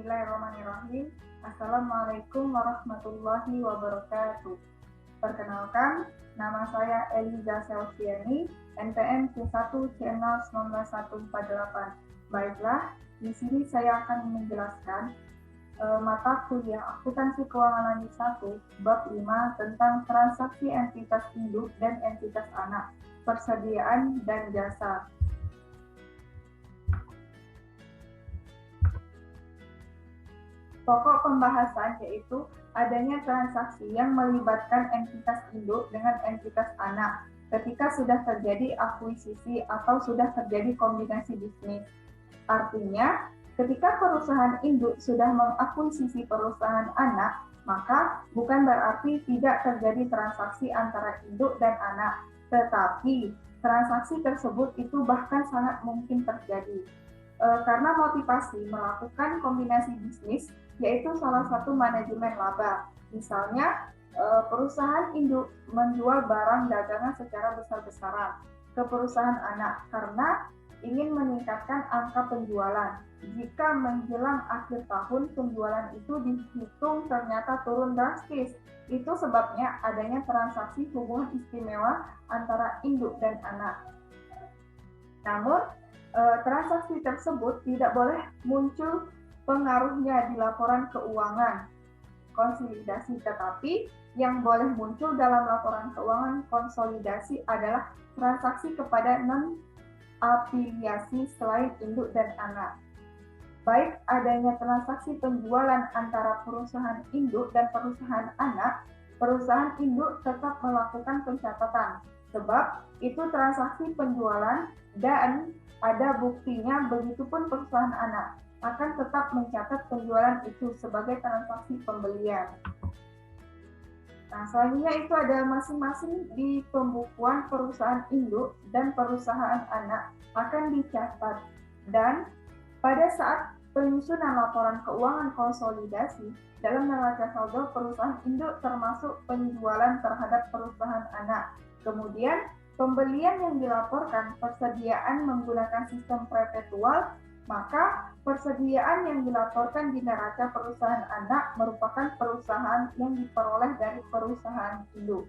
Bismillahirrahmanirrahim. Assalamualaikum warahmatullahi wabarakatuh. Perkenalkan, nama saya Eliza Selviani, NPM Q1C01948. Baiklah, di sini saya akan menjelaskan mata kuliah Akuntansi Keuangan Lanjut 1, Bab 5 tentang transaksi entitas induk dan entitas anak, persediaan dan jasa. Pokok pembahasan yaitu adanya transaksi yang melibatkan entitas induk dengan entitas anak ketika sudah terjadi akuisisi atau sudah terjadi kombinasi bisnis. Artinya, ketika perusahaan induk sudah mengakuisisi perusahaan anak, maka bukan berarti tidak terjadi transaksi antara induk dan anak, tetapi transaksi tersebut itu bahkan sangat mungkin terjadi. Karena motivasi melakukan kombinasi bisnis yaitu salah satu manajemen laba. Misalnya, perusahaan induk menjual barang dagangan secara besar-besaran ke perusahaan anak karena ingin meningkatkan angka penjualan. Jika menjelang akhir tahun penjualan itu dihitung ternyata turun drastis, itu sebabnya adanya transaksi hubungan istimewa antara induk dan anak. Namun, transaksi tersebut tidak boleh muncul pengaruhnya di laporan keuangan konsolidasi, tetapi yang boleh muncul dalam laporan keuangan konsolidasi adalah transaksi kepada non-afiliasi selain induk dan anak. Baik adanya transaksi penjualan antara perusahaan induk dan perusahaan anak, perusahaan induk tetap melakukan pencatatan, sebab itu transaksi penjualan dan ada buktinya, begitupun perusahaan anak akan tetap mencatat penjualan itu sebagai transaksi pembelian. Nah, selanjutnya itu ada masing-masing di pembukuan perusahaan induk dan perusahaan anak akan dicatat, dan pada saat penyusunan laporan keuangan konsolidasi dalam neraca saldo perusahaan induk termasuk penjualan terhadap perusahaan anak. Kemudian pembelian yang dilaporkan persediaan menggunakan sistem perpetual, maka persediaan yang dilaporkan di neraca perusahaan anak merupakan perusahaan yang diperoleh dari perusahaan induk.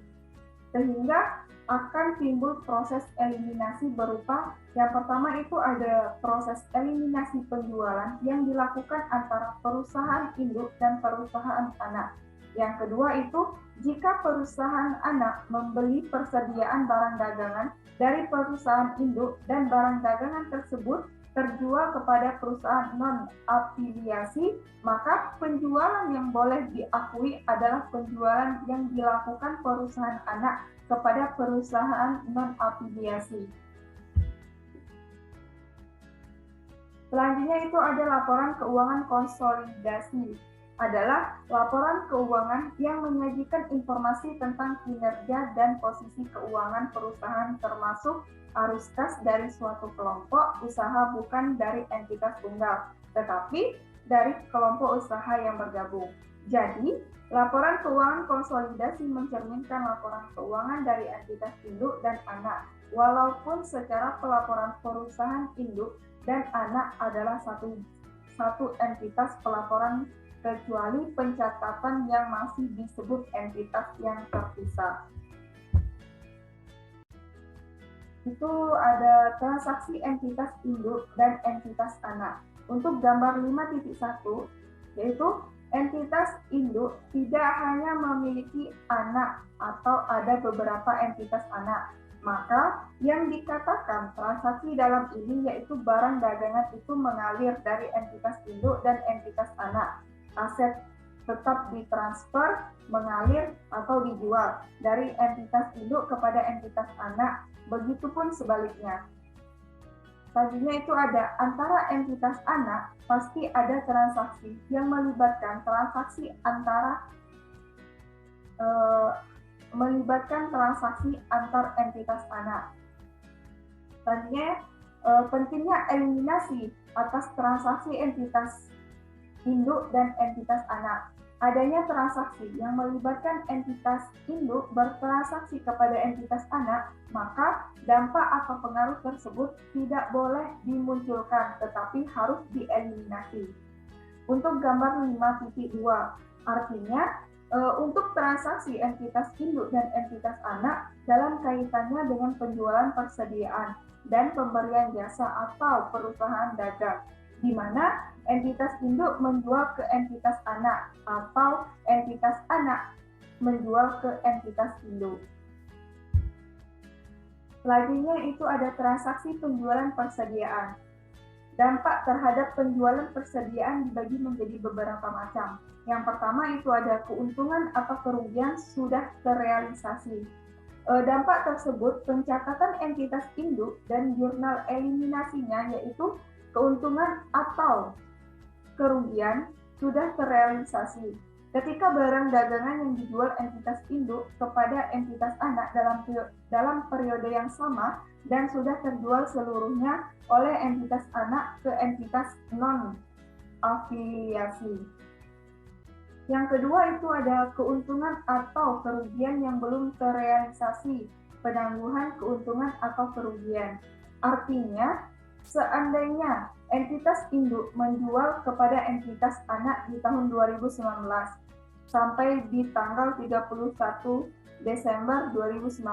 Sehingga akan timbul proses eliminasi berupa yang pertama itu ada proses eliminasi penjualan yang dilakukan antara perusahaan induk dan perusahaan anak. Yang kedua itu jika perusahaan anak membeli persediaan barang dagangan dari perusahaan induk dan barang dagangan tersebut terjual kepada perusahaan non-afiliasi, maka penjualan yang boleh diakui adalah penjualan yang dilakukan perusahaan anak kepada perusahaan non-afiliasi. Selanjutnya itu ada laporan keuangan konsolidasi. Adalah laporan keuangan yang menyajikan informasi tentang kinerja dan posisi keuangan perusahaan termasuk arus kas dari suatu kelompok usaha bukan dari entitas tunggal, tetapi dari kelompok usaha yang bergabung. Jadi, laporan keuangan konsolidasi mencerminkan laporan keuangan dari entitas induk dan anak, walaupun secara pelaporan perusahaan induk dan anak adalah satu entitas pelaporan kecuali pencatatan yang masih disebut entitas yang terpisah. Itu ada transaksi entitas induk dan entitas anak. Untuk gambar 5.1, yaitu entitas induk tidak hanya memiliki anak atau ada beberapa entitas anak. Maka yang dikatakan transaksi dalam ini yaitu barang dagangan itu mengalir dari entitas induk dan entitas anak. Aset tetap ditransfer, mengalir, atau dijual dari entitas induk kepada entitas anak, begitupun sebaliknya. Selanjutnya itu ada antara entitas anak, pasti ada transaksi yang melibatkan transaksi antar entitas anak. Selanjutnya, pentingnya eliminasi atas transaksi entitas induk dan entitas anak. Adanya transaksi yang melibatkan entitas induk bertransaksi kepada entitas anak, maka dampak atau pengaruh tersebut tidak boleh dimunculkan, tetapi harus dieliminasi. Untuk gambar 5.2, artinya untuk transaksi entitas induk dan entitas anak dalam kaitannya dengan penjualan persediaan dan pemberian jasa atau perusahaan dagang, di mana entitas induk menjual ke entitas anak atau entitas anak menjual ke entitas induk. Selanjutnya itu ada transaksi penjualan persediaan. Dampak terhadap penjualan persediaan dibagi menjadi beberapa macam. Yang pertama itu ada keuntungan atau kerugian sudah terrealisasi. Dampak tersebut pencatatan entitas induk dan jurnal eliminasinya, yaitu keuntungan atau kerugian sudah terrealisasi. Ketika barang dagangan yang dijual entitas induk kepada entitas anak dalam periode yang sama dan sudah terjual seluruhnya oleh entitas anak ke entitas non-afiliasi. Yang kedua itu ada keuntungan atau kerugian yang belum terrealisasi, penangguhan keuntungan atau kerugian. Artinya, seandainya entitas induk menjual kepada entitas anak di tahun 2019 sampai di tanggal 31 Desember 2019,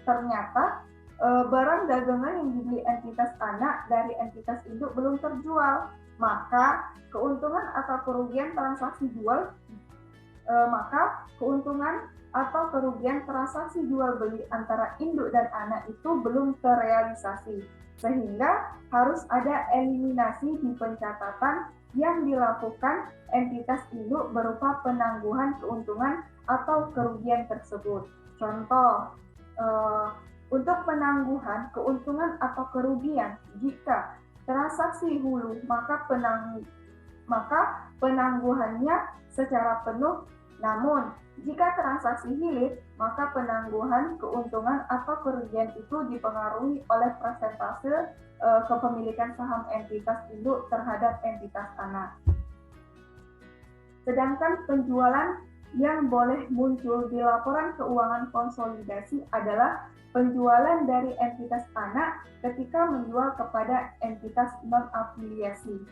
ternyata barang dagangan yang dibeli entitas anak dari entitas induk belum terjual, maka keuntungan atau kerugian transaksi jual beli antara induk dan anak itu belum terrealisasi, sehingga harus ada eliminasi di pencatatan yang dilakukan entitas induk berupa penangguhan keuntungan atau kerugian tersebut. Contoh, untuk penangguhan keuntungan atau kerugian, jika transaksi hulu maka penangguhannya secara penuh, namun jika transaksi hilir maka penangguhan keuntungan atau kerugian itu dipengaruhi oleh persentase kepemilikan saham entitas induk terhadap entitas anak. Sedangkan penjualan yang boleh muncul di laporan keuangan konsolidasi adalah penjualan dari entitas anak ketika menjual kepada entitas non-afiliasi.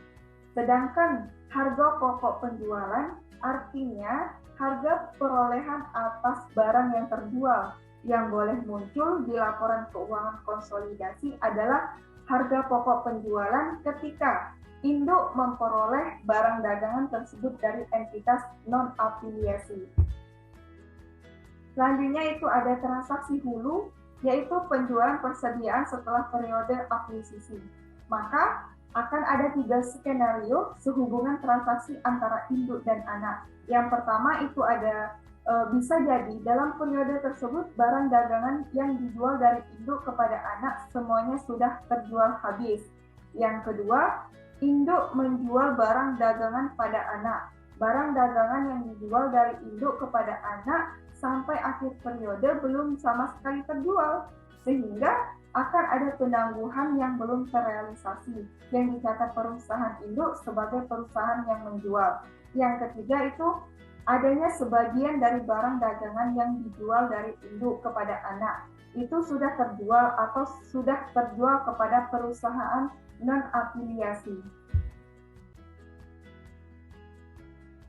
Sedangkan harga pokok penjualan artinya harga perolehan atas barang yang terjual yang boleh muncul di laporan keuangan konsolidasi adalah harga pokok penjualan ketika induk memperoleh barang dagangan tersebut dari entitas non-afiliasi. Selanjutnya itu ada transaksi hulu, yaitu penjualan persediaan setelah periode akuisisi. Maka akan ada 3 skenario sehubungan transaksi antara induk dan anak. Yang pertama itu ada bisa jadi dalam periode tersebut barang dagangan yang dijual dari induk kepada anak semuanya sudah terjual habis. Yang kedua, induk menjual barang dagangan pada anak. Barang dagangan yang dijual dari induk kepada anak sampai akhir periode belum sama sekali terjual, sehingga akan ada penangguhan yang belum terrealisasi yang dicatat perusahaan induk sebagai perusahaan yang menjual. Yang ketiga itu adanya sebagian dari barang dagangan yang dijual dari induk kepada anak itu sudah terjual atau sudah terjual kepada perusahaan non-afiliasi.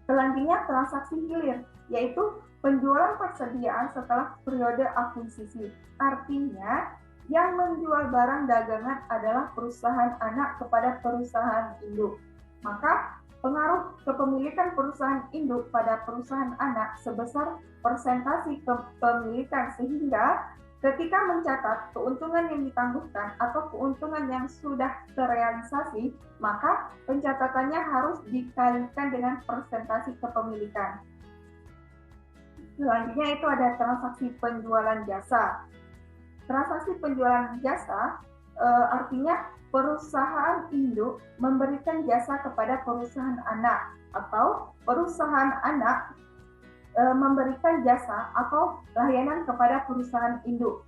Selanjutnya transaksi hilir, yaitu penjualan persediaan setelah periode akuisisi. Artinya yang menjual barang dagangan adalah perusahaan anak kepada perusahaan induk. Maka pengaruh kepemilikan perusahaan induk pada perusahaan anak sebesar persentase kepemilikan, sehingga ketika mencatat keuntungan yang ditangguhkan atau keuntungan yang sudah terrealisasi, maka pencatatannya harus dikalikan dengan persentase kepemilikan. Selanjutnya itu ada transaksi penjualan jasa. Transaksi penjualan jasa artinya perusahaan induk memberikan jasa kepada perusahaan anak atau perusahaan anak memberikan jasa atau layanan kepada perusahaan induk.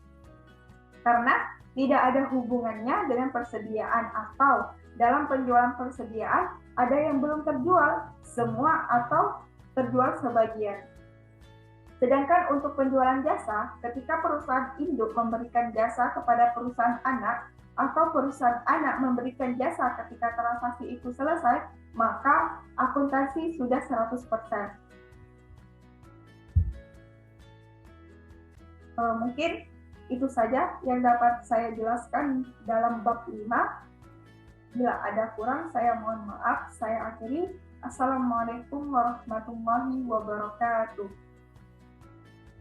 Karena tidak ada hubungannya dengan persediaan atau dalam penjualan persediaan ada yang belum terjual semua atau terjual sebagian. Sedangkan untuk penjualan jasa, ketika perusahaan induk memberikan jasa kepada perusahaan anak atau perusahaan anak memberikan jasa ketika transaksi itu selesai, maka akuntansi sudah 100%. Mungkin itu saja yang dapat saya jelaskan dalam bab 5. Bila ada kurang, saya mohon maaf. Saya akhiri. Assalamualaikum warahmatullahi wabarakatuh.